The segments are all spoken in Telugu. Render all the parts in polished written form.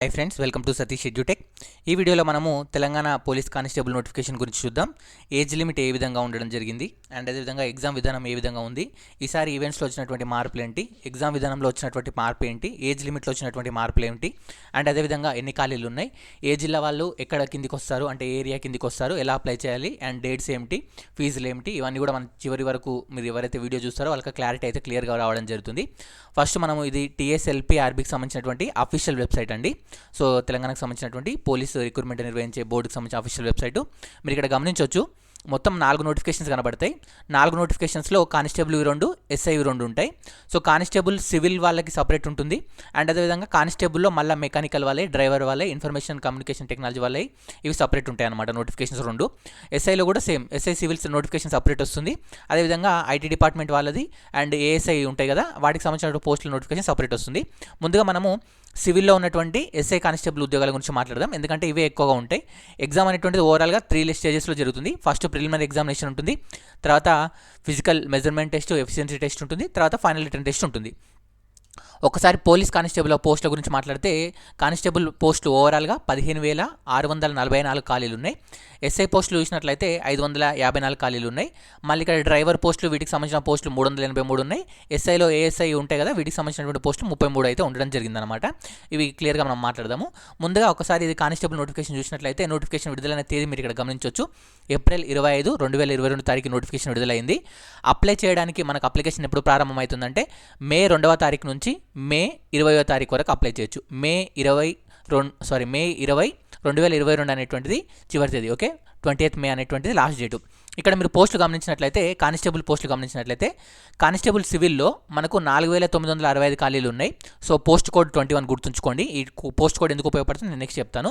Hi friends, welcome to Satish edutech. ఈ వీడియోలో మనము తెలంగాణ పోలీస్ కానిస్టేబుల్ నోటిఫికేషన్ గురించి చూద్దాం. ఏజ్ లిమిట్ ఏ విధంగా ఉండడం జరిగింది అండ్ అదేవిధంగా ఎగ్జామ్ విధానం ఏ విధంగా ఉంది, ఈసారి ఈవెంట్స్లో వచ్చినటువంటి మార్పులు ఏంటి, ఎగ్జామ్ విధానంలో వచ్చినటువంటి మార్పు ఏంటి, ఏజ్ లిమిట్లో వచ్చినటువంటి మార్పులు ఏంటి అండ్ అదేవిధంగా ఎన్ని ఖాళీలు ఉన్నాయి, ఏ జిల్లా వాళ్ళు ఎక్కడ కిందికి వస్తారు అంటే ఏ ఏరియా కిందికి వస్తారు, ఎలా అప్లై చేయాలి అండ్ డేట్స్ ఏమిటి, ఫీజులు ఏమిటి, ఇవన్నీ కూడా మనం చివరి వరకు మీరు ఎవరైతే వీడియో చూస్తారో వాళ్ళకి క్లారిటీ అయితే క్లియర్గా రావడం జరుగుతుంది. ఫస్ట్ మనము ఇది TSLP-RBకి సంబంధించినటువంటి అఫీషియల్ వెబ్సైట్ అండి. సో తెలంగాణకు సంబంధించినటువంటి పోలీసు రిక్రూట్మెంట్ నిర్వహించే బోర్డుకి సంబంధించిన అఫీషియల్ వెబ్సైట్. మీరు ఇక్కడ గమనించవచ్చు, మొత్తం 4 నోటిఫికేషన్స్ కనబడతాయి. 4 నోటిఫికేషన్స్లో కానిస్టేబుల్ 2, SI 2 ఉంటాయి. సో కానిస్టేబుల్ సివిల్ వాళ్ళకి సపరేట్ ఉంటుంది అండ్ అదేవిధంగా కానిస్టేబుల్లో మళ్ళీ మెకానికల్ వాళ్ళే, డ్రైవర్ వాళ్ళే, ఇన్ఫర్మేషన్ కమ్యూనికేషన్ టెక్నాలజీ వాళ్ళే ఇవి సపరేట్ ఉంటాయి అన్నమాట నోటిఫికేషన్స్ 2. SIలో కూడా same, SI civils notification separate వస్తుంది. అదేవిధంగా IT డిపార్ట్మెంట్ వాళ్ళది అండ్ ASI ఉంటాయి కదా, వాటికి సంబంధించిన పోస్టుల నోటిఫికేషన్ సపరేట్ వస్తుంది. ముందుగా మనము సివిల్లో ఉన్నటువంటి SI కానిస్టేబుల్ ఉద్యోగాల గురించి మాట్లాడదాం, ఎందుకంటే ఇవే ఎక్కువగా ఉంటాయి. ఎగ్జామ్ అనేటువంటిది ఓవరాల్గా 3 స్టేజెస్లో జరుగుతుంది. ఫస్ట్ ప్రిలిమినరీ ఎగ్జామినేషన్ ఉంటుంది, తర్వాత physical measurement test, efficiency test ఉంటుంది, తర్వాత ఫైనల్ రిటర్న్ టెస్ట్ ఉంటుంది. ఒకసారి పోలీస్ కానిస్టేబుల్ పోస్టుల గురించి మాట్లాడితే కానిస్టేబుల్ పోస్టులు ఓవరాల్గా 15,644 ఖాళీలు ఉన్నాయి. SI పోస్టులు చూసినట్లయితే 554 ఖాళీలు ఉన్నాయి. మళ్ళీ ఇక్కడ డ్రైవర్ పోస్టులు, వీటికి సంబంధించిన పోస్టులు 383 ఉన్నాయి. SIలో ASI ఉంటాయి కదా, వీటికి సంబంధించినటువంటి పోస్టులు 33 అయితే ఉండడం జరిగిందనమాట. ఇవి క్లియర్గా మనం మాట్లాడదాము. ముందుగా ఒకసారి ఇది కానిస్టేబుల్ నోటిఫికేషన్ చూసినట్లయితే నోటిఫికేషన్ విడుదలైన తేదీ మీరు ఇక్కడ గమనించవచ్చు. ఏప్రిల్ 25, 2022 తారీఖు నోటిఫికేషన్ విడుదలైంది. అప్లై చేయడానికి మనకు అప్లికేషన్ ఎప్పుడు ప్రారంభమవుతుందంటే మే 2వ తారీఖు నుంచి మే 20వ తారీఖు వరకు అప్లై చేయొచ్చు. మే 20, 2022 అనేటువంటిది చివరి తేదీ. ఓకే, 20th మే అనేటువంటిది లాస్ట్ డేటు. ఇక్కడ మీరు పోస్టులు గమనించినట్లయితే, కానిస్టేబుల్ పోస్టులు గమనించినట్లయితే కానిస్టేబుల్ సివిల్లో మనకు 4,965 ఖాళీలు ఉన్నాయి. సో పోస్ట్ కోడ్ 21 గుర్తుంచుకోండి. ఈ పోస్ట్ కోడ్ ఎందుకు ఉపయోగపడుతుంది నేను నెక్స్ట్ చెప్తాను.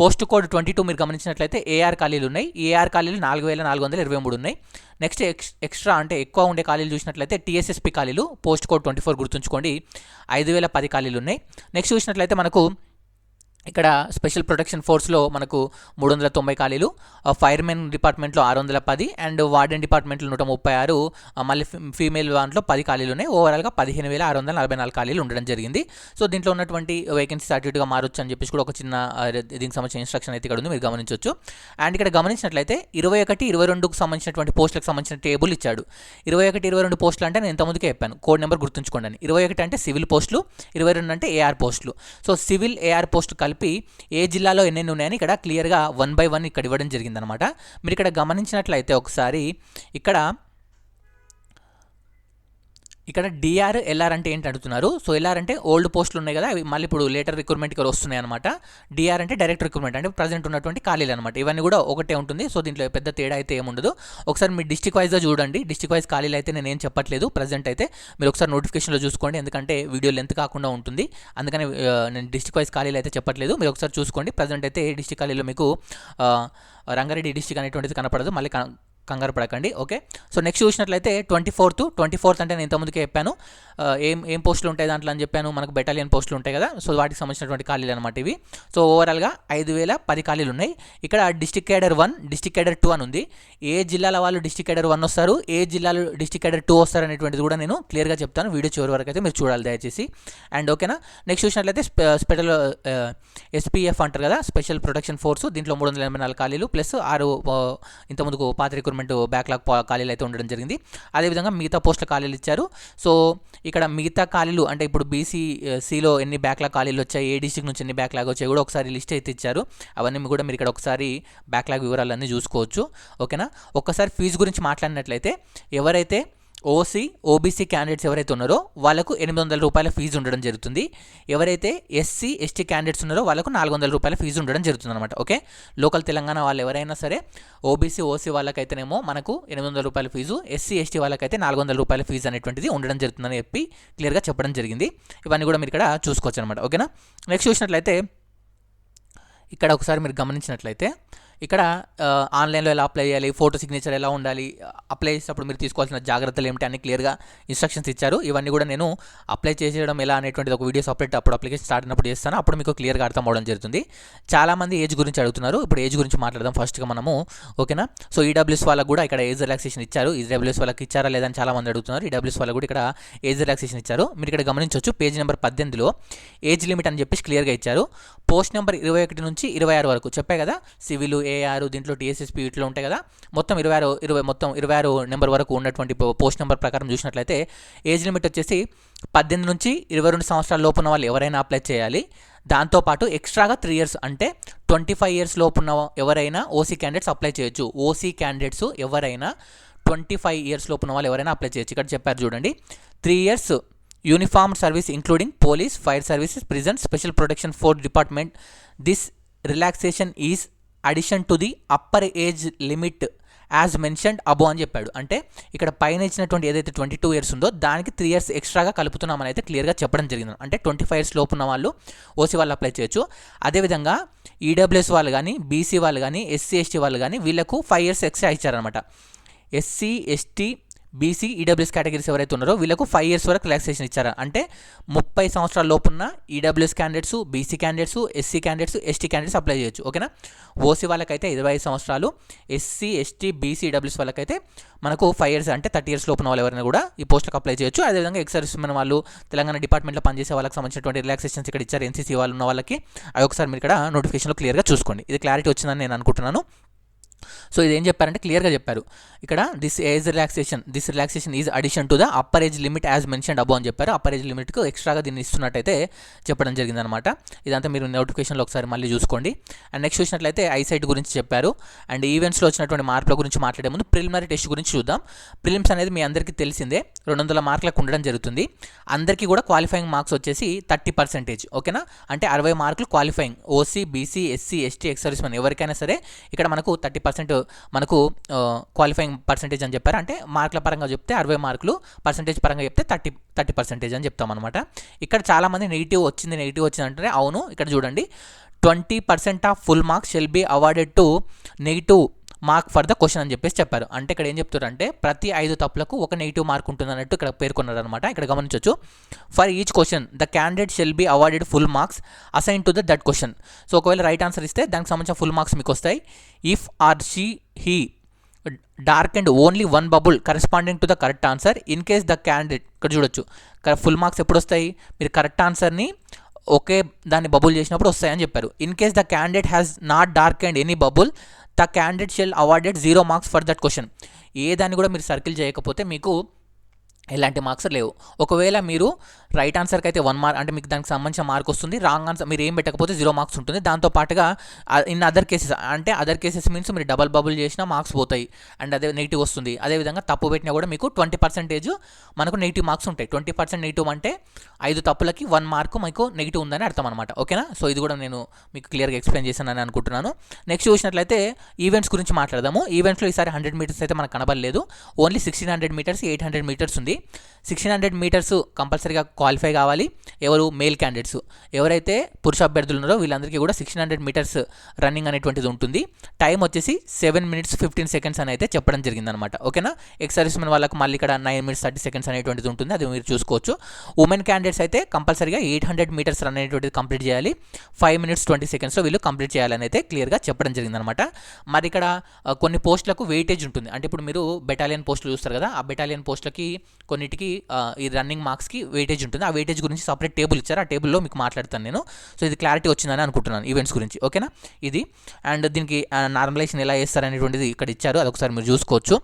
పోస్ట్ కోడ్ 22 మీరు గమనించినట్లయితే AR ఖాళీలు ఉన్నాయి. ఈ AR ఖాళీలు 4,423 ఉన్నాయి. నెక్స్ట్ ఎక్స్ట్రా అంటే ఎక్కువ ఉండే ఖాళీలు చూసినట్లయితే TSSP ఖాళీలు పోస్ట్ కోడ్ 24 గుర్తుంచుకోండి, 5,010 ఖాళీలు ఉన్నాయి. నెక్స్ట్ చూసినట్లయితే మనకు ఇక్కడ స్పెషల్ ప్రొటెక్షన్ ఫోర్స్లో మనకు 390 ఖాళీలు, ఫైర్మెన్ డిపార్ట్మెంట్లో 610 అండ్ వార్డెన్ డిపార్ట్మెంట్లో 136, మళ్ళీ ఫీమేల్ దాంట్లో 10 ఖాళీలు ఉన్నాయి. ఓవరాల్గా 15,644 ఖాళీలు ఉండడం జరిగింది. సో దీంట్లో ఉన్నటువంటి వేకెన్సీ అటుగా మారొచ్చు అని చెప్పేసి కూడా ఒక చిన్న దీనికి సంబంధించిన ఇన్స్ట్రక్షన్ అయితే ఇక్కడ ఉంది, మీరు గమనించవచ్చు. అండ్ ఇక్కడ గమనించినట్లయితే 21, 22కు సంబంధించినటువంటి పోస్టులకు సంబంధించిన టేబుల్ ఇచ్చాడు. 21, 22 పోస్టులు అంటే నేను ఇంతకుముందుకే చెప్పాను, కోడ్ నెంబర్ గుర్తుంచుకోండి అని. 21 అంటే సివిల్ పోస్టులు, 22 అంటే AR పోస్టులు. సో సివిల్ AR పోస్టు కలిపి ఏ జిల్లాలో ఎన్నెన్ని ఉన్నాయని ఇక్కడ క్లియర్గా 1 by 1 ఇక్కడ ఇవ్వడం జరిగిందనమాట. మీరు ఇక్కడ గమనించినట్లయితే ఒకసారి ఇక్కడ DR, LR అంటే ఏంటి అడుగుతున్నారు. సో LR అంటే ఓల్డ్ పోస్టులు ఉన్నాయి కదా, అవి మళ్ళీ ఇప్పుడు లేటర్ రిక్రూట్మెంట్కి వస్తున్నాయి అనమాట. DR అంటే డైరెక్ట్ రిక్రూట్మెంట్, అంటే ప్రజెంట్ ఉన్నటువంటి ఖాళీలు అనమాట. ఇవన్నీ కూడా ఒకటే ఉంటుంది. సో దీంట్లో పెద్ద తేడా అయితే ఏముండదు. ఒకసారి మీ డిస్ట్రిక్ట్ వైజ్గా చూడండి. డిస్ట్రిక్ట్ వైజ్ ఖాళీలు అయితే నేను ఏం చెప్పట్లేదు ప్రజెంట్ అయితే, మీరు ఒకసారి నోటిఫికేషన్లో చూసుకోండి, ఎందుకంటే వీడియో లెంత్ కాకుండా ఉంటుంది. అందుకని నేను డిస్ట్రిక్ట్ వైజ్ ఖాళీలు అయితే చెప్పట్లేదు, మీరు ఒకసారి చూసుకోండి. ప్రజెంట్ అయితే డిస్ట్రిక్ట్ ఖాళీలో మీకు రంగారెడ్డి డిస్ట్రిక్ట్ అనేటువంటిది కనపడదు, మళ్ళీ కంగారు పడకండి. ఓకే, సో నెక్స్ట్ చూసినట్లయితే 24th అంటే నేను ఇంతకుముందుకే చెప్పాను ఏం పోస్టులు ఉంటాయి దాంట్లో అని చెప్పాను. మనకు బెటాలియన్ పోస్టులు ఉంటాయి కదా, సో వాటికి సంబంధించినటువంటి ఖాళీలు అనమాట ఇవి. సో ఓవరాల్గా 5,010 ఖాళీలు ఉన్నాయి. ఇక్కడ డిస్ట్రిక్ట్ కేడర్ 1, డిస్ట్రిక్ట్ కేడర్ 2 అని ఉంది. ఏ జిల్లాల వాళ్ళు డిస్ట్రిక్ట్ కేడర్ 1 వస్తారు, ఏ జిల్లాలో డిస్ట్రిక్ట్ కేడర్ 2 వస్తారు అనేటువంటిది కూడా నేను క్లియర్గా చెప్తాను. వీడియో చివరి వరకు అయితే మీరు చూడాలి దయచేసి. అండ్ ఓకేనా, నెక్స్ట్ చూసినట్లయితే స్పెషల్ SPF అంటారు కదా, స్పెషల్ ప్రొటెక్షన్ ఫోర్స్, దీంట్లో 384 ఖాళీలు ప్లస్ 6 ఇంతకుముందుకు పాత రిక్రూట్మెంట్ బ్యాక్లాగ్ ఖాళీలు అయితే ఉండడం జరిగింది. అదేవిధంగా మిగతా పోస్టుల ఖాళీలు ఇచ్చారు. సో ఇక్కడ మిగతా ఖాళీలు అంటే ఇప్పుడు BCCలో ఎన్ని బ్యాక్లాగ్ ఖాళీలు వచ్చాయి, ఏ డిస్ట్రిక్ట్ నుంచి ఎన్ని బ్యాక్లాగ్ వచ్చాయి కూడా ఒకసారి లిస్ట్ అయితే ఇచ్చారు. అవన్నీ కూడా మీరు ఇక్కడ ఒకసారి బ్యాక్లాగ్ వివరాలన్నీ చూసుకోవచ్చు. ఓకేనా, ఒక్కసారి ఫీజు గురించి మాట్లాడినట్లయితే ఎవరైతే OBC క్యాండిడేట్స్ ఎవరైతే ఉన్నారో వాళ్ళకు 800 రూపాయల ఫీజు ఉండడం జరుగుతుంది. ఎవరైతే SC ST క్యాండిడేట్స్ ఉన్నారో వాళ్ళకు 400 రూపాయల ఫీజు ఉండడం జరుగుతుంది అనమాట. ఓకే, లోకల్ తెలంగాణ వాళ్ళు ఎవరైనా సరే OBC OC వాళ్ళకైతేనేమో మనకు 800 రూపాయల ఫీజు, SC ST వాళ్ళకైతే 400 రూపాయల ఫీజు అనేటువంటిది ఉండడం జరుగుతుందని చెప్పి క్లియర్గా చెప్పడం జరిగింది. ఇవన్నీ కూడా మీరు ఇక్కడ చూసుకోవచ్చు అనమాట. ఓకేనా, నెక్స్ట్ చూసినట్లయితే ఇక్కడ ఒకసారి మీరు గమనించినట్లయితే ఇక్కడ ఆన్లైన్లో ఎలా అప్లై చేయాలి, ఫోటో సిగ్నేచర్ ఎలా ఉండాలి, అప్లై చేసేటప్పుడు మీరు తీసుకోవాల్సిన జాగ్రత్తలు ఏమిటి అన్ని క్లియర్గా ఇన్స్ట్రక్షన్స్ ఇచ్చారు. ఇవన్నీ కూడా నేను అప్లై చేసేయడం ఎలా అనేటువంటిది ఒక వీడియో సపరేట్ అప్పుడు అప్లికేషన్ స్టార్ట్ అయినప్పుడు చేస్తాను, అప్పుడు మీకు క్లియర్గా అర్థం అవడం జరుగుతుంది. చాలామంది ఏజ్ గురించి అడుగుతున్నారు, ఇప్పుడు ఏజ్ గురించి మాట్లాడదాం ఫస్ట్గా మనము, ఓకేనా. సో ఈడబ్ల్యూఎస్ వాళ్ళకు కూడా ఇక్కడ ఏజ్ రిలాక్సేషన్ ఇచ్చారు. ఈడబ్ల్యూఎస్ వాళ్ళకి ఇచ్చారా లేదని చాలామంది అడుగుతున్నారు. ఈడబ్ల్యూఎస్ వాళ్ళకు కూడా ఇక్కడ ఏజ్ రిలాక్సేషన్ ఇచ్చారు. మీరు ఇక్కడ గమనించవచ్చు పేజ్ నెంబర్ 18లో ఏజ్ లిమిట్ అని చెప్పేసి క్లియర్గా ఇచ్చారు. పోస్ట్ నెంబర్ 21 నుంచి 26 వరకు చెప్పాయి కదా, సివిల్, ఏఆర్, దీంట్లో టీఎస్ఎస్పీ వీటిలో ఉంటాయి కదా, మొత్తం 26 నెంబర్ వరకు ఉన్నటువంటి పోస్ట్ నెంబర్ ప్రకారం చూసినట్లయితే ఏజ్ లిమిట్ వచ్చేసి 18 నుంచి 22 సంవత్సరాల లోపు ఉన్న వాళ్ళు ఎవరైనా అప్లై చేయాలి. దాంతోపాటు ఎక్స్ట్రాగా 3 ఇయర్స్ అంటే 25 ఇయర్స్ లోపు ఉన్న ఎవరైనా ఓసీ క్యాండిడేట్స్ అప్లై చేయొచ్చు. ఓసీ క్యాండిడేట్స్ ఎవరైనా 25 ఇయర్స్ లోపు ఉన్న వాళ్ళు ఎవరైనా అప్లై చేయొచ్చు. ఇక్కడ చెప్పారు చూడండి, 3 years uniform service including police, fire services, prison, special protection force department. This relaxation is addition to the upper age limit as mentioned above అని చెప్పాడు. అంటే ఇక్కడ పైన ఇచ్చినటువంటి ఏదైతే 22 ఇయర్స్ ఉందో దానికి 3 ఇయర్స్ ఎక్స్ట్రాగా కలుపుతున్నామని అయితే క్లియర్గా చెప్పడం జరిగింది. అంటే 25 ఇయర్స్ లోపు ఉన్న వాళ్ళు ఓసీ వాళ్ళు అప్లై చేయొచ్చు. అదేవిధంగా ఈడబ్ల్యూఎస్ వాళ్ళు కానీ, బీసీ వాళ్ళు కానీ, ఎస్సీ ఎస్టీ వాళ్ళు కానీ వీళ్ళకు 5 ఇయర్స్ ఎక్స్ట్రా ఇచ్చారనమాట. SC ST BC EWS categories ఎవరైతే ఉన్నారో వీళ్ళకు 5 ఇయర్స్ వరకు రిలాక్సేషన్ ఇచ్చారు. అంటే 30 సంవత్సరాల లోపున్న EWS candidates, BC candidates, SC candidates, ST candidates apply చేయొచ్చు, ఓకేనా. ఓసీ వాళ్ళకైతే 25 సంవత్సరాలు, ఎస్సీ ఎస్టీ బీసీ ఈడబ్ల్యూఎస్ వాళ్ళకైతే మనకు 5 ఇయర్స్ అంటే 30 ఇయర్స్ లోపున్న వాళ్ళు ఎవరైనా కూడా ఈ పోస్టులకు అప్లై చేయొచ్చు. అదేవిధంగా ఎక్స్ సర్వీస్ మెన్ వాళ్ళు, తెలంగాణ డిపార్ట్మెంట్లో పనిచేసే వాళ్ళకి సంబంధించినటువంటి రిలాక్సేషన్స్ ఇక్కడ ఇచ్చారు. ఎన్సీసీ వాళ్ళు ఉన్న వాళ్ళకి అవి ఒకసారి మీరు ఇక్కడ నోటిఫికేషన్లో క్లియర్గా చూసుకోండి. ఇది క్లారిటీ వచ్చిందని నేను అనుకుంటున్నాను. సో ఇది ఏం చెప్పారంటే క్లియర్గా చెప్పారు ఇక్కడ, this relaxation is addition to the upper age limit as mentioned above అని చెప్పారు. అప్పర్ ఏజ్ లిమిట్కు ఎక్స్ట్రాగా దీన్ని ఇస్తున్నట్టయితే చెప్పడం జరిగిందనమాట. ఇదంతా మీరు నోటిఫికేషన్లో ఒకసారి మళ్ళీ చూసుకోండి. అండ్ నెక్స్ట్ చూసినట్లయితే ఐసైట్ గురించి చెప్పారు. అండ్ ఈవెంట్స్లో వచ్చినటువంటి మార్కుల గురించి మాట్లాడే ముందు ప్రిలిమినరీ టెస్ట్ గురించి చూద్దాం. ప్రిలిమ్స్ అనేది మీ అందరికీ తెలిసిందే, 200 మార్కులకు ఉండడం జరుగుతుంది. అందరికీ కూడా క్వాలిఫైయింగ్ మార్క్స్ వచ్చేసి 30%, ఓకేనా. అంటే 60 మార్కులు qualifying, OC, BC, SC, ST, ex service men ఎవరికైనా సరే ఇక్కడ మనకు 30% మనకు క్వాలిఫైయింగ్ పర్సెంటేజ్ అని చెప్పారు. అంటే మార్కుల పరంగా చెప్తే 60 మార్కులు, పర్సెంటేజ్ పరంగా చెప్తే 30% అని చెప్తాం అనమాట. ఇక్కడ చాలామంది నెగిటివ్ వచ్చింది అంటే అవును, ఇక్కడ చూడండి 20% of full marks shall be awarded to negative mark for the question అని చెప్పేసి చెప్పారు. అంటే ఇక్కడ ఏం చెప్తారంటే ప్రతి 5 తప్పులకు ఒక నెగిటివ్ మార్క్ ఉంటుంది అన్నట్టు ఇక్కడ పేర్కొన్నారు అనమాట. ఇక్కడ గమనించవచ్చు, for each question the candidate shall be awarded full marks assign to that question. So ఒకవేళ రైట్ ఆన్సర్ ఇస్తే దానికి సంబంధించిన ఫుల్ మార్క్స్ మీకు వస్తాయి. If or he dark and only 1 bubble corresponding to the correct answer in case the candidate, ఇక్కడ చూడొచ్చు ఫుల్ మార్క్స్ ఎప్పుడు వస్తాయి, మీరు కరెక్ట్ ఆన్సర్ని ఒకే దాన్ని బబుల్ చేసినప్పుడు వస్తాయని చెప్పారు. In case the candidate has not dark and any bubble the candidate shall awarded 0 marks for that question. ఏ దాన్ని కూడా మీరు సర్కిల్ చేయకపోతే మీకు ఎలాంటి మార్క్స్ లేవు. ఒకవేళ మీరు రైట్ ఆన్సర్కి అయితే 1 మార్క్ అంటే మీకు దానికి సంబంధించిన మార్క్ వస్తుంది. రాంగ్ ఆన్సర్ మీరు ఏం పెట్టకపోతే 0 మార్క్స్ ఉంటుంది. దాంతోపాటుగా ఇన్ అదర్ కేసెస్, అంటే అదర్ కేసెస్ మీన్స్ మీరు డబల్ బబుల్ చేసినా మార్క్స్ పోతాయి అండ్ అదే నెగిటివ్ వస్తుంది. అదేవిధంగా తప్పు పెట్టినా కూడా మీకు 20% మనకు నెగిటివ్ మార్క్స్ ఉంటాయి. 20% నెగిటివ్ అంటే 5 తప్పులకి 1 మార్కు మీకు నెగిటివ్ ఉందని అర్థం అనమాట, ఓకేనా. సో ఇది కూడా నేను మీకు క్లియర్గా ఎక్స్ప్లెయిన్ చేశానని అనుకుంటున్నాను. నెక్స్ట్ చూసినట్లయితే ఈవెంట్స్ గురించి మాట్లాడదాము. ఈవెంట్స్లో ఈసారి 100 మీటర్స్ అయితే మనకు కనబడలేదు, ఓన్లీ 1600 మీటర్స్, 800 మీటర్స్ ఉంది. 1600 మీటర్స్ కంపల్సరీగా క్వాలిఫై కావాలి. ఎవరు? Male candidates. ఎవరైతే పురుష అభ్యర్థులు ఉన్నారో వీళ్ళందరికీ కూడా 1600 మీటర్స్ రన్నింగ్ అనేటువంటిది ఉంటుంది. టైం వచ్చేసి 7 minutes 15 seconds అని అయితే చెప్పడం జరిగిందనమాట, ఓకేనా. ఎక్స్ సర్వీస్ మెన్ వాళ్ళకి మళ్ళీ ఇక్కడ 9 minutes 30 seconds అనేటువంటిది ఉంటుంది, అది మీరు చూసుకోవచ్చు. ఉమెన్ క్యాండిడేట్స్ అయితే కంపల్సరీగా 800 మీటర్స్ రన్ అనేటువంటిది కంప్లీట్ చేయాలి. 5 minutes 20 seconds వీళ్ళు కంప్లీట్ చేయాలని అయితే క్లియర్గా చెప్పడం జరిగిందనమాట. మరి ఇక్కడ కొన్ని పోస్టులకు వెయిటేజ్ ఉంటుంది. అంటే ఇప్పుడు మీరు బెటాలియన్ పోస్టులు చూస్తారు కదా, ఆ బెటాలియన్ పోస్టులకి కొన్నిటికి ఈ రన్నింగ్ మార్క్స్కి వెయిటేజ్ ఉంటుంది. ఆ వెయిటేజ్ గురించి సపరేట్ టేబుల్ ఇచ్చారు, ఆ టేబుల్లో మీకు మాట్లాడతాను నేను. సో ఇది క్లారిటీ వచ్చిందని అనుకుంటున్నాను ఈవెంట్స్ గురించి, ఓకేనా. ఇది అండ్ దీనికి నార్మలైజేషన్ ఎలా చేస్తారనేటువంటిది ఇక్కడ ఇచ్చారు, అదొకసారి మీరు చూసుకోవచ్చు.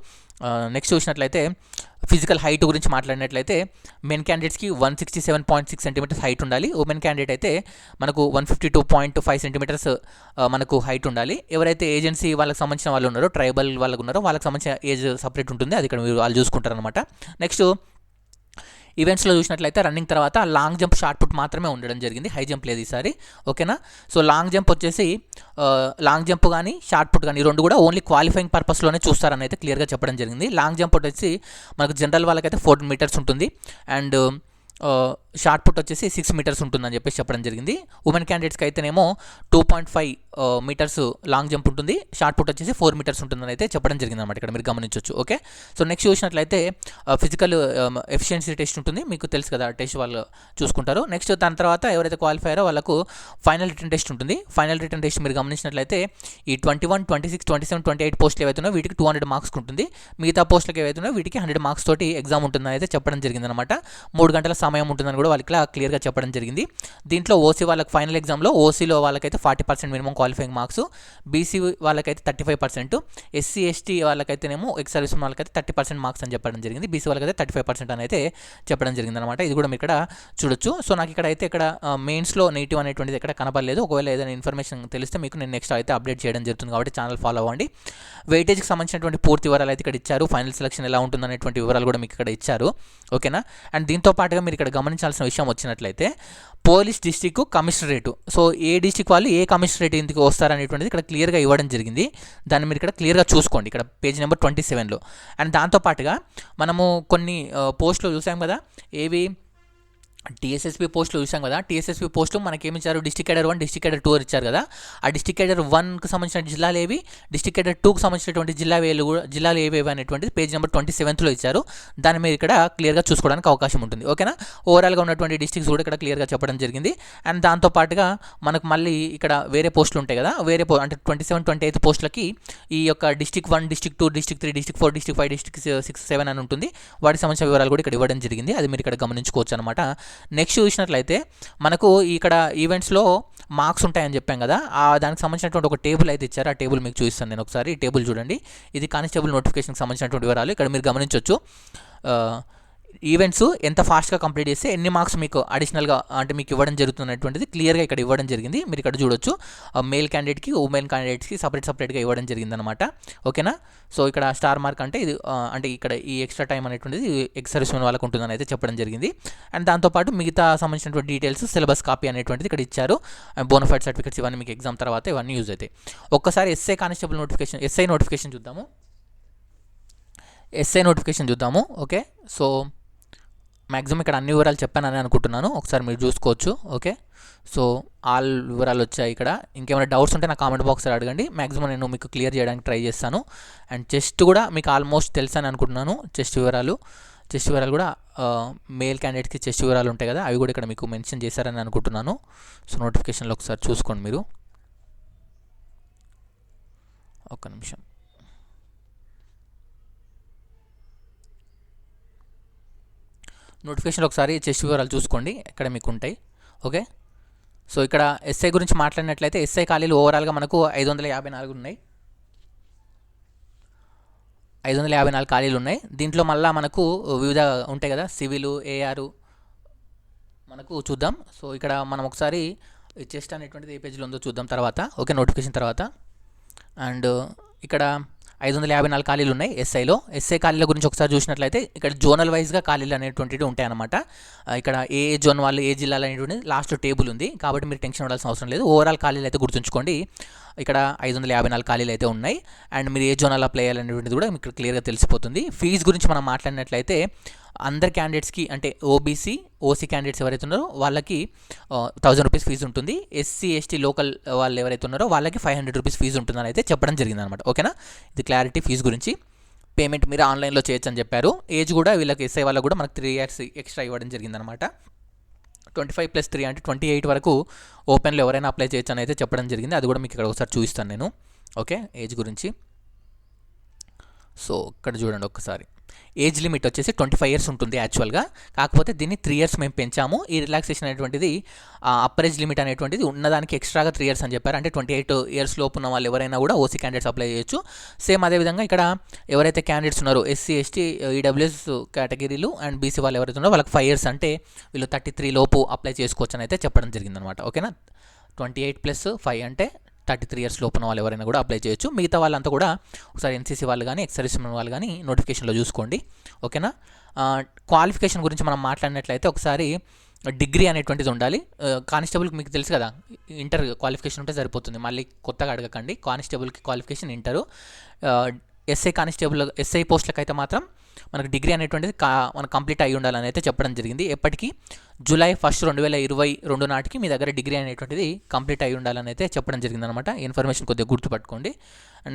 నెక్స్ట్ చూసినట్లయితే ఫిజికల్ హైట్ గురించి మాట్లాడినట్లయితే మెన్ క్యాండిడేట్స్కి 167.6 centimeters హైట్ ఉండాలి. ఉమెన్ క్యాండిడేట్ అయితే మనకు 152.5 centimeters మనకు హైట్ ఉండాలి. ఎవరైతే ఏజెన్సీ వాళ్ళకి సంబంధించిన వాళ్ళు ఉన్నారో, ట్రైబల్ వాళ్ళకు ఉన్నారో వాళ్ళకి సంబంధించిన ఏజ్ సపరేట్ ఉంటుంది, అది ఇక్కడ మీరు వాళ్ళు చూసుకుంటారనమాట. నెక్స్ట్ ఈవెంట్స్లో చూసినట్లయితే రన్నింగ్ తర్వాత లాంగ్ జంప్, షార్ట్ పుట్ మాత్రమే ఉండడం జరిగింది, హై జంప్ లేదు ఈసారి, ఓకేనా. సో లాంగ్ జంప్ వచ్చేసి లాంగ్ జంప్ కానీ షార్ట్ పుట్ కానీ రెండు కూడా ఓన్లీ క్వాలిఫైయింగ్ పర్పస్లోనే చూస్తారని అయితే క్లియర్గా చెప్పడం జరిగింది. లాంగ్ జంప్ వచ్చేసి మనకు జనరల్ వాళ్ళకైతే 14 meters ఉంటుంది అండ్ షార్ట్ పుట్ వచ్చేసి 6 meters ఉంటుందని చెప్పేసి చెప్పడం జరిగింది. ఉమెన్ క్యాండిడేట్స్కి అయితేనేమో 2.5 మీటర్స్ లాంగ్ జంప్ ఉంటుంది, షార్ట్ పుట్ వచ్చేసి 4 మీటర్స్ ఉంటుందని అయితే చెప్పడం జరిగింది అనమాట. ఇక్కడ మీరు గమనించవచ్చు. ఓకే, సో నెక్స్ట్ చూసినట్లయితే ఫిజికల్ ఎఫిషియన్సీ టెస్ట్ ఉంటుంది, మీకు తెలుసు కదా, టెస్ట్ వాళ్ళు చూసుకుంటారు. నెక్స్ట్ దాని తర్వాత ఎవరైతే క్వాలిఫై అయ్యారో వాళ్ళకు ఫైనల్ రిటర్న్ టెస్ట్ ఉంటుంది. ఫైనల్ రిటర్న్ టెస్ట్ మీరు గమనించినట్లయితే ఈ 21, 26, 27, 28 పోస్టులు ఏవైతున్నాయో వీటికి 200 మార్క్స్ ఉంటుంది. మిగతా పోస్టులకు ఏవైతున్నాయో వీటికి 100 మార్క్స్ తోటి ఎగ్జామ్ ఉంటుందని అయితే చెప్పడం జరిగిందనమాట. 3 గంటల సమయం ఉంటుందని కూడా వాళ్ళకి క్లియర్గా చెప్పడం జరిగింది. దీంట్లో ఓసీ వాళ్ళకి ఫైనల్ ఎగ్జామ్లో ఓసీలో వాళ్ళకైతే 40% మినిమం క్వాలిఫైయింగ్ మార్క్స్, బీసీ వాళ్ళకైతే 35%, ఎస్సీ ఎస్టీ వాళ్ళకైతేనేమో ఎక్స్ సర్వీస్ వాళ్ళకైతే 30% మార్క్స్ అని చెప్పడం జరిగింది. బీసీ వాళ్ళకైతే 35% అని అయితే చెప్పడం జరిగింది అనమాట. ఇది కూడా మీరు ఇక్కడ చూడొచ్చు. సో నాకు ఇక్కడ అయితే ఇక్కడ మెయిన్స్లో నెగిటివ్ అనేటువంటిది ఎక్కడ కనపడలేదు. ఒకవేళ ఏదైనా ఇన్ఫర్మేషన్ తెలిస్తే మీకు నేను నెక్స్ట్ అయితే అప్డేట్ చేయడం జరుగుతుంది, కాబట్టి ఛానల్ ఫాలో అవ్వండి. వెయిటేజ్కి సంబంధించినటువంటి పూర్తి వివరాలు అయితే ఇక్కడ ఇచ్చారు. ఫైనల్ సెలక్షన్ ఎలా ఉంటుందనేటువంటి వివరాలు కూడా మీకు ఇక్కడ ఇచ్చారు. ఓకేనా, అండ్ దీంతో పాటుగా మీరు ఇక్కడ గమనించాల్సిన విషయం వచ్చినట్లయితే పోలీస్ డిస్టిక్ కమిషనరేటు, సో ఏ డిస్టిక్ వాళ్ళు ఏ కమిషనరేట్ ఎందుకు వస్తారనేటువంటిది ఇక్కడ క్లియర్గా ఇవ్వడం జరిగింది. దాన్ని మీరు ఇక్కడ క్లియర్గా చూసుకోండి, ఇక్కడ పేజ్ నెంబర్ 27లో. అండ్ దాంతోపాటుగా మనము కొన్ని పోస్టులు చూసాం కదా, ఏవి టీఎస్ఎస్పీ పోస్టులు చూసాం కదా. టీఎస్ఎస్పీ పోస్టులు మనకేమి ఇచ్చారు, డిస్ట్రిక్ట్ కేడర్ 1, డిస్ట్రిక్ట్ కేడర్ 2 ఇచ్చారు కదా. ఆ డిస్ట్రిక్ట్ కేడర్ 1కి సంబంధించిన జిల్లాలు ఏవి, డిస్ట్రిక్ట్ కేడర్ 2కి సంబంధించినటువంటి జిల్లాలు ఏవేవి అనేటువంటిది పేజ్ నెంబర్ 27లో ఇచ్చారు. దాన్ని మీరు ఇక్కడ క్లియర్గా చూసుకోవడానికి అవకాశం ఉంటుంది. ఓకేనా, ఓవరాల్గా ఉన్నటువంటి డిస్ట్రిక్ట్స్ కూడా ఇక్కడ క్లియర్గా చెప్పడం జరిగింది. అండ్ దాంతోపాటుగా మనకు మళ్ళీ ఇక్కడ వేరే పోస్టులు ఉంటాయి కదా, వేరే అంటే 27, 28 పోస్టులకి ఈ యొక్క district 1, district 2, district 3, district 4, district 5, district 6, 7 అని ఉంటుంది. వాటికి సంబంధించిన వివరాలు కూడా ఇక్కడ ఇవ్వడం జరిగింది. అది మీరు ఇక్కడ గమనించుకోవచ్చు అనమాట. నెక్స్ట్ చూసినట్లయితే మనకు ఇక్కడ ఈవెంట్స్లో మార్క్స్ ఉంటాయని చెప్పాం కదా, దానికి సంబంధించినటువంటి ఒక టేబుల్ అయితే ఇచ్చారు. ఆ టేబుల్ మీకు చూపిస్తాను నేను ఒకసారి. ఈ టేబుల్ చూడండి, ఇది కానిస్టేబుల్ నోటిఫికేషన్కి సంబంధించినటువంటి వివరాలు. ఇక్కడ మీరు గమనించవచ్చు ఈవెంట్స్ ఎంత ఫాస్ట్గా కంప్లీట్ చేస్తే ఎన్ని మార్క్స్ మీకు అడిషనల్గా అంటే మీకు ఇవ్వడం జరుగుతున్నటువంటిది క్లియర్గా ఇక్కడ ఇవ్వడం జరిగింది. మీరు ఇక్కడ చూడొచ్చు, మేల్ క్యాండిడేట్కి ఉమెన్ క్యాండిడేట్స్కి సపరేట్గా ఇవ్వడం జరిగింది అనమాట. ఓకేనా, సో ఇక్కడ స్టార్ మార్క్ అంటే ఇది అంటే ఇక్కడ ఈ ఎక్స్ట్రా టైం అనేటువంటిది ఎక్స్ సర్వీస్ మెన్ వాళ్ళకు ఉంటుందని అయితే చెప్పడం జరిగింది. అండ్ దాంతోపాటు మిగతా సంబంధించినటువంటి డీటెయిల్స్, సిలబస్ కాపీ అనేటువంటిది ఇక్కడ ఇచ్చారు. బోనఫైడ్ సర్టిఫికేట్స్ ఇవన్నీ మీకు ఎగ్జామ్ తర్వాత ఇవన్నీ యూజ్ అవుతాయి. ఒక్కసారి SI constable notification, SI notification చూద్దాము. ఓకే, సో మ్యాక్సిమం ఇక్కడ అన్ని వివరాలు చెప్పానని అనుకుంటున్నాను, ఒకసారి మీరు చూసుకోవచ్చు. ఓకే, సో ఆల్ వివరాలు వచ్చాయి ఇక్కడ. ఇంకేమైనా డౌట్స్ ఉంటే నా కామెంట్ బాక్స్లో అడగండి, మ్యాక్సిమం నేను మీకు క్లియర్ చేయడానికి ట్రై చేస్తాను. అండ్ చెస్ట్ కూడా మీకు ఆల్మోస్ట్ తెలుసని అనుకుంటున్నాను. చెస్ట్ వివరాలు కూడా మేల్ క్యాండిడేట్కి చెస్ట్ వివరాలు ఉంటాయి కదా, అవి కూడా ఇక్కడ మీకు మెన్షన్ చేశారని అనుకుంటున్నాను. సో నోటిఫికేషన్లో ఒకసారి చూసుకోండి మీరు. ఒక్క నిమిషం. నోటిఫికేషన్ ఒకసారి చెస్ట్ వివరాలు చూసుకోండి, ఇక్కడ మీకు ఉంటాయి. ఓకే, సో ఇక్కడ ఎస్ఐ గురించి మాట్లాడినట్లయితే ఎస్ఐ ఖాళీలు ఓవరాల్గా మనకు 554 ఉన్నాయి. 554 ఖాళీలు ఉన్నాయి. దీంట్లో మళ్ళీ మనకు వివిధ ఉంటాయి కదా, సివిల్, ఏఆర్ మనకు చూద్దాం. సో ఇక్కడ మనం ఒకసారి చెస్ట్ అనేటువంటిది ఏ పేజీలో ఉందో చూద్దాం తర్వాత. ఓకే, నోటిఫికేషన్ తర్వాత. అండ్ ఇక్కడ 554 ఖాళీలు ఉన్నాయి ఎస్ఐలో. ఎస్ఐ ఖాళీల గురించి ఒకసారి చూసినట్లయితే ఇక్కడ జోనల్ వైజ్గా ఖాళీలు అనేటువంటివి ఉంటాయన్నమాట. ఇక్కడ ఏ జోన్ వాళ్ళు ఏ జిల్లాలు అనేటువంటిది లాస్ట్ టేబుల్ ఉంది, కాబట్టి మీరు టెన్షన్ పడాల్సిన అవసరం లేదు. ఓవరాల్ ఖాళీలు అయితే గుర్తుంచుకోండి, ఇక్కడ 554 ఖాళీలు అయితే ఉన్నాయి. అండ్ మీరు ఏ జోనల్ అప్లై చేయాలనేటువంటిది కూడా మీకు క్లియర్గా తెలిసిపోతుంది. ఫీజు గురించి మనం మాట్లాడినట్లయితే అందరు క్యాండిడేట్స్కి అంటే ఓసీ క్యాండిడేట్స్ ఎవరైతే ఉన్నారో వాళ్ళకి 1000 రూపీస్ ఫీజు ఉంటుంది. ఎస్సీ ఎస్టీ లోకల్ వాళ్ళు ఎవరైతే ఉన్నారో వాళ్ళకి 500 రూపీస్ ఫీజు ఉంటుందని అయితే చెప్పడం జరిగింది అనమాట. ఓకేనా, ఇది క్లారిటీ ఫీజు గురించి. పేమెంట్ మీరు ఆన్లైన్లో చేయొచ్చు అని చెప్పారు. ఏజ్ కూడా వీళ్ళకి ఎస్ఐ వాళ్ళకి కూడా మనకు 3 years ఎక్స్ట్రా ఇవ్వడం జరిగిందనమాట. 25+3 అంటే 28 వరకు ఓపెన్లో ఎవరైనా అప్లై చేయొచ్చు అని అయితే చెప్పడం జరిగింది. అది కూడా మీకు ఇక్కడ ఒకసారి చూపిస్తాను నేను. ఓకే, ఏజ్ గురించి. సో ఇక్కడ చూడండి ఒక్కసారి, ఏజ్ లిమిట్ వచ్చేసి 25 years ఉంటుంది యాక్చువల్గా, కాకపోతే దీన్ని 3 years మేము పెంచాము. ఈ రిలాక్సేషన్ అనేటువంటిది అప్పర్ ఏజ్ లిమిట్ అనేటువంటిది ఉన్నదానికి ఎక్స్ట్రాగా 3 years అని చెప్పారు. అంటే 28 years లోపు ఉన్న వాళ్ళు ఎవరైనా కూడా ఓసీ క్యాండిడేట్స్ అప్లై చేయొచ్చు. సేమ్ అదేవిధంగా ఇక్కడ ఎవరైతే క్యాండిడేట్స్ ఉన్నారో ఎస్సీ ఎస్టీ ఈడబ్ల్యూఎస్ కేటగిరీలు అండ్ బీసీ వాళ్ళు ఎవరైతే ఉన్నారో వాళ్ళకి 5 years అంటే వీళ్ళు 33 లోపు అప్లై చేసుకోవచ్చు అని అయితే చెప్పడం జరిగిందనమాట. ఓకేనా, 28+5 అంటే 33 years లోపున వాళ్ళు ఎవరైనా కూడా అప్లై చేయొచ్చు. మిగతా వాళ్ళంతా కూడా ఒకసారి ఎన్సీసీ వాళ్ళు కానీ ఎక్స్ సర్వీస్ మెన్ వాళ్ళు కానీ నోటిఫికేషన్లో చూసుకోండి. ఓకేనా, క్వాలిఫికేషన్ గురించి మనం మాట్లాడినట్లయితే ఒకసారి డిగ్రీ అనేటువంటిది ఉండాలి. కానిస్టేబుల్కి మీకు తెలుసు కదా, ఇంటర్ క్వాలిఫికేషన్ ఉంటే సరిపోతుంది, మళ్ళీ కొత్తగా అడగకండి. కానిస్టేబుల్కి క్వాలిఫికేషన్ ఇంటరు. ఎస్ఐ పోస్టులకు అయితే మాత్రం మనకు డిగ్రీ అనేటువంటిది మనకు కంప్లీట్ అయ్యి ఉండాలని అయితే చెప్పడం జరిగింది. ఎప్పటికీ జూలై 1, 2022 నాటికి మీ దగ్గర డిగ్రీ అనేటువంటిది కంప్లీట్ అయ్యి ఉండాలని అయితే చెప్పడం జరిగింది అనమాట. ఇన్ఫర్మేషన్ కొద్దిగా గుర్తుపట్టుకోండి.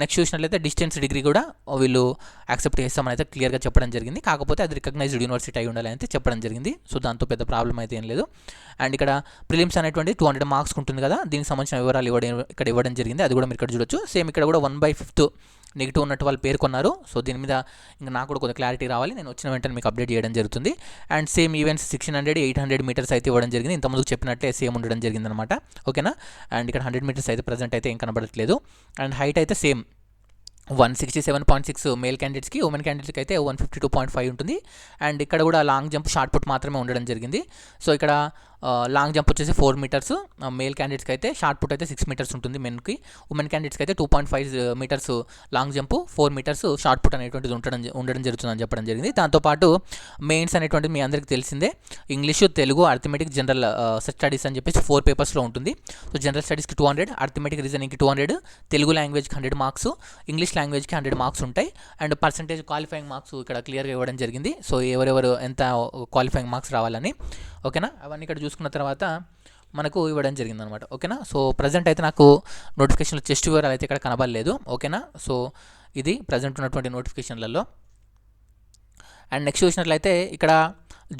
నెక్స్ట్ చూసినట్లయితే డిస్టెన్స్ డిగ్రీ కూడా వీళ్ళు యాక్సెప్ట్ చేస్తామని అయితే క్లియర్గా చెప్పడం జరిగింది. కాకపోతే అది రికగ్నైజ్డ్ యూనివర్సిటీ అయి ఉండాలని అయితే చెప్పడం జరిగింది. సో దాంతో పెద్ద ప్రాబ్లం అయితే ఏం లేదు. అండ్ ఇక్కడ ప్రిలిమ్స్ అనేటువంటి 200 మార్క్స్ ఉంటుంది కదా, దీనికి సంబంధించిన వివరాలు ఇక్కడ ఇవ్వడం జరిగింది. అది కూడా మీరు ఇక్కడ చూడొచ్చు. సేమ్ ఇక్కడ కూడా 1/5 నెగిటివ్ ఉన్నట్టు వాళ్ళు పేర్కొన్నారు. సో దీని మీద ఇంకా నాకు కూడా కొంచెం క్లారిటీ రావాలి, నేను వచ్చిన వెంటనే మీకు అప్డేట్ చేయడం జరుగుతుంది. అండ్ సేమ్ ఈవెంట్స్ 600, 800 మీటర్స్ అయితే ఇవ్వడం జరిగింది. ఇంతకుముందు చెప్పినట్లే సేమ్ ఉండడం జరిగింది అనమాట. ఓకేనా. అండ్ ఇక్కడ 100 మీటర్స్ అయితే ప్రజెంట్ అయితే ఏం కనబడట్లేదు. అండ్ హైట్ అయితే సేమ్ 167.6 మేల్ క్యాండిడేట్స్కి, ఉమెన్ క్యాండిడేట్స్కి అయితే 152.5 ఉంటుంది. అండ్ ఇక్కడ కూడా లాంగ్ జంప్, షార్ట్ పుట్ మాత్రమే ఉండడం జరిగింది. సో ఇక్కడ లాంగ్ జంప్ వచ్చేసి 4 మీటర్స్ మేల్ క్యాండిడేట్స్కి అయితే, షార్ట్ పుట్ అయితే 6 మీటర్స్ ఉంటుంది మెన్కి. ఉమెన్ క్యాండిడేట్స్కి అయితే 2.5 metres long jump, 4 metres shot put అనేటువంటిది ఉండడం జరుగుతుందని చెప్పడం జరిగింది. దాంతోపాటు మెయిన్స్ అనేటువంటిది మీ అందరికీ తెలిసిందే, English, Telugu, arithmetic, general studies అని చెప్పేసి 4 పేపర్స్లో ఉంటుంది. సో జనరల్ స్టడీస్కి 200, అర్థమెటిక్ రీజనింగ్కి 200, తెలుగు లాంగ్వేజ్కి 100 మార్క్స్, ఇంగ్లీష్ లాంగ్వేజ్కి 100 మార్క్స్ ఉంటాయి. అండ్ పర్సంటేజ్ క్వాలిఫైయింగ్ మార్క్స్ ఇక్కడ క్లియర్గా ఇవ్వడం జరిగింది. సో ఎవరెవరు ఎంత క్వాలిఫైయింగ్ మార్క్స్ రావాలని. ఓకేనా. అవన్నీ ఇక్కడ చూసుకున్న తర్వాత మనకు ఇవ్వడం జరిగిందనమాట. ఓకేనా. సో ప్రజెంట్ అయితే నాకు నోటిఫికేషన్లో చెస్ట్ వివరాలు అయితే ఇక్కడ కనబడలేదు. ఓకేనా. సో ఇది ప్రజెంట్ ఉన్నటువంటి నోటిఫికేషన్లలో. అండ్ నెక్స్ట్ చూసినట్లయితే ఇక్కడ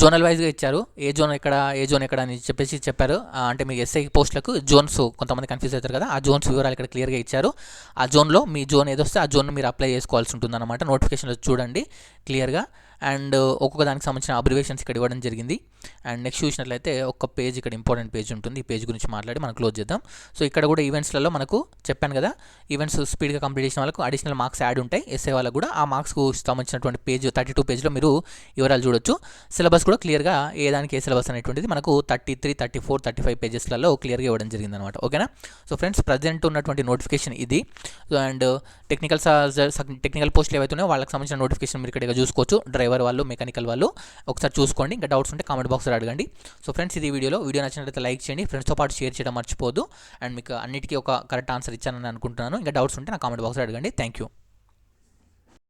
జోనల్ వైజ్గా ఇచ్చారు. ఏ జోన్ ఎక్కడ అని చెప్పేసి చెప్పారు. అంటే మీ ఎస్ఐ పోస్టులకు జోన్స్ కొంతమంది కన్ఫ్యూజ్ అవుతారు కదా, ఆ జోన్స్ వివరాలు ఇక్కడ క్లియర్గా ఇచ్చారు. ఆ జోన్లో మీ జోన్ ఏదొస్తే ఆ జోన్ మీరు అప్లై చేసుకోవాల్సి ఉంటుంది అనమాట. నోటిఫికేషన్లో చూడండి క్లియర్గా. అండ్ ఒక్కొక్క దానికి సంబంధించిన అబ్రివేషన్స్ ఇక్కడ ఇవ్వడం జరిగింది. అండ్ నెక్స్ట్ చూసినట్లయితే ఒక పేజ్ ఇక్కడ ఇంపార్టెంట్ పేజ్ ఉంటుంది. ఈ పేజ్ గురించి మాట్లాడి మనం క్లోజ్ చేద్దాం. సో ఇక్కడ కూడా ఈవెంట్స్లలో మనకు చెప్పాను కదా, ఈవెంట్స్ స్పీడ్గా కంప్లీట్ చేసిన వాళ్ళకు అడిషనల్ మార్క్స్ యాడ్ ఉంటాయి. ఎస్ఏ వాళ్ళకు కూడా ఆ మార్క్స్కు సంబంధించినటువంటి పేజ్ 32 పేజ్లో మీరు వివరాలు చూడొచ్చు. సిలబస్ కూడా క్లియర్గా ఏ దానికి ఏ సిలబస్ అనేటువంటిది మనకు 33, 34, 35 పేజెస్లలో క్లియర్గా ఇవ్వడం జరిగింది అనమాట. ఓకేనా. సో ఫ్రెండ్స్ ప్రజెంట్ ఉన్నటువంటి నోటిఫికేషన్ ఇది. అండ్ టెక్నికల్ పోస్టులు ఏవైతే ఉన్నాయో వాళ్ళకి సంబంధించిన నోటిఫికేషన్ మీరు ఇక్కడ చూసుకోవచ్చు. డ్రైవర్ వాళ్ళు, మెకానికల్ వాళ్ళు ఒకసారి చూసుకోండి. ఇంకా డౌట్స్ ఉంటే కామెంట్ బాక్స్లో అడగండి. సో ఫ్రెండ్స్ ఇది వీడియో నచ్చినట్లయితే లైక్ చేయండి, ఫ్రెండ్స్తో పాటు షేర్ చేయడం మర్చిపోద్దు. అండ్ మీకు అన్నిటికీ ఒక కరెక్ట్ ఆన్సర్ ఇచ్చానని అనుకుంటున్నాను. ఇంకా డౌట్స్ ఉంటే నా కామెంట్ బాక్స్లో అడగండి. Thank you.